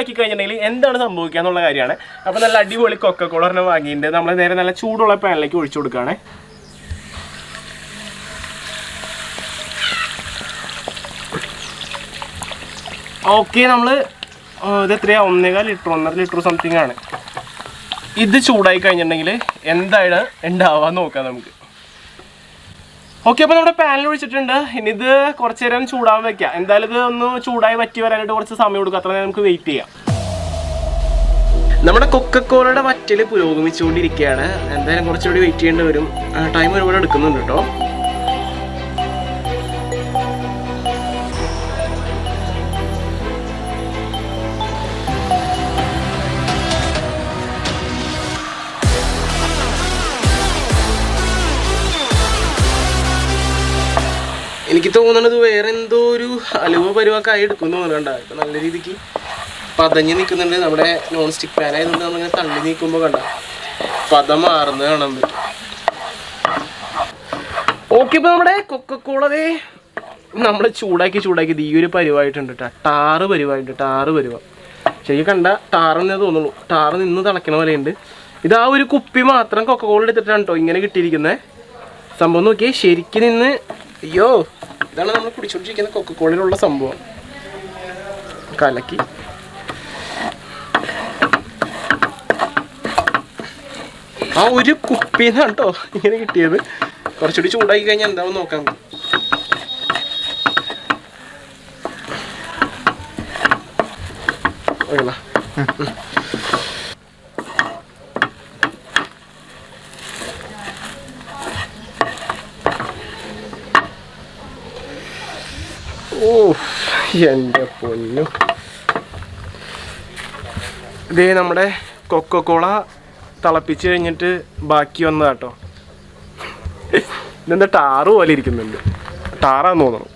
ആക്കി കഴിഞ്ഞിട്ടുണ്ടെങ്കിൽ എന്താണ് സംഭവിക്കുക എന്നുള്ള കാര്യമാണ്. അപ്പോൾ നല്ല അടിപൊളി കൊക്കക്കോള ഒരെണ്ണം വാങ്ങിയിട്ടുണ്ട്. നമ്മൾ നേരെ നല്ല ചൂടുള്ള പാനിലേക്ക് ഒഴിച്ചു കൊടുക്കുകയാണ്. ഓക്കെ, നമ്മൾ ഇത് എത്രയാണ്, 1.25 ലിറ്റർ സംതിങ് ആണ്. ഇത് ചൂടായി കഴിഞ്ഞിട്ടുണ്ടെങ്കിൽ എന്താണ് ഉണ്ടാവാൻ നോക്കാം നമുക്ക്. ഓക്കെ, അപ്പോൾ നമ്മുടെ പാനിൽ ഒഴിച്ചിട്ടുണ്ട്. ഇനി ഇത് കുറച്ച് നേരം ചൂടാൻ വെക്കാം. എന്തായാലും ഇത് ഒന്ന് ചൂടായി വറ്റി വരാനായിട്ട് കുറച്ച് സമയം കൊടുക്കുക. അത്ര നേരം നമുക്ക് വെയിറ്റ് ചെയ്യാം. നമ്മുടെ കൊക്കക്കോളയുടെ വറ്റൽ പുരോഗമിച്ചുകൊണ്ടിരിക്കുകയാണ്. എന്തായാലും കുറച്ചുകൂടി വെയിറ്റ് ചെയ്യേണ്ടി വരും. ടൈം ഒരുപാട് എടുക്കുന്നുണ്ട് കേട്ടോ. എനിക്ക് തോന്നുന്നത് വേറെ എന്തോ ഒരു അലുവ പരുവൊക്കെ ആയി എടുക്കും തോന്നുന്നുണ്ട്. ഇപ്പം നല്ല രീതിക്ക് പതഞ്ഞ് നിൽക്കുന്നുണ്ട്. നമ്മുടെ നോൺ സ്റ്റിക്ക് പാൻ ആയതുകൊണ്ട് നമ്മളിങ്ങനെ തള്ളി നീക്കുമ്പോൾ കണ്ട പദം മാറുന്നത് കാണാൻ പറ്റും. ഓക്കെ, ഇപ്പോൾ നമ്മുടെ കൊക്കക്കോളതേ നമ്മൾ ചൂടാക്കി ഈ ഒരു പരുവായിട്ടുണ്ട് കേട്ടോ. ടാറ് പരുവ ശരിക്കും കണ്ട ടാറെന്നേ തോന്നുള്ളൂ. ടാറ് നിന്ന് തിളയ്ക്കണ പോലെയുണ്ട്. ഇത് ആ ഒരു കുപ്പി മാത്രം കൊക്കക്കോള എടുത്തിട്ടാണ് കേട്ടോ ഇങ്ങനെ കിട്ടിയിരിക്കുന്നത്. സംഭവം നോക്കിയേ, ശരിക്കും നിന്ന് അയ്യോ, ഇതാണ് നമ്മൾ കുടിച്ചോണ്ടിരിക്കുന്ന കൊക്കക്കോളയിലുള്ള സംഭവം. കലക്കി ആ ഒരു കുപ്പിന്നാണ് കേട്ടോ ഇങ്ങനെ കിട്ടിയത്. കുറച്ചുകൂടി ചൂടാക്കി കഴിഞ്ഞാൽ എന്താവും നോക്കാം. ഓ എൻ്റെ പൊന്നു, ഇതേ നമ്മുടെ കൊക്കക്കോള തിളപ്പിച്ച് കഴിഞ്ഞിട്ട് ബാക്കി വന്നതാട്ടോ. ഇതെന്താ ടാറ് പോലെ ഇരിക്കുന്നുണ്ട്. ടാറാന്ന് തോന്നണം.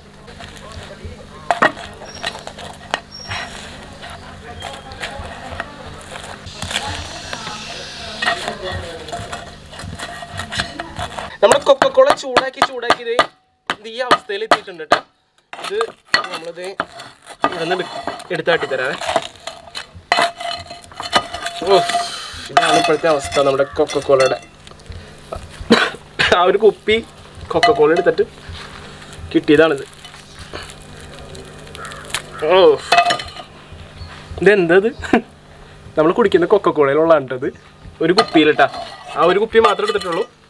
നമ്മുടെ കൊക്കക്കോള ചൂടാക്കി ഇത് ഈ അവസ്ഥയിൽ എത്തിയിട്ടുണ്ട് കേട്ടോ. ഇത് നമ്മളിത് ഇവിടെ നിന്ന് എടുത്താട്ടി തരാവേ. ഓ, ഇതാണ് ഇപ്പോഴത്തെ അവസ്ഥ നമ്മുടെ കൊക്കക്കോളയുടെ. ആ ഒരു കുപ്പി കൊക്കക്കോള എടുത്തിട്ട് കിട്ടിയതാണിത്. ഓ, ഇതെന്തത്, നമ്മൾ കുടിക്കുന്ന കൊക്കക്കോളയിലുള്ളതാണിട്ടത്. ഒരു കുപ്പിയിലിട്ടാ, ആ ഒരു കുപ്പി മാത്രമേ എടുത്തിട്ടുള്ളൂ.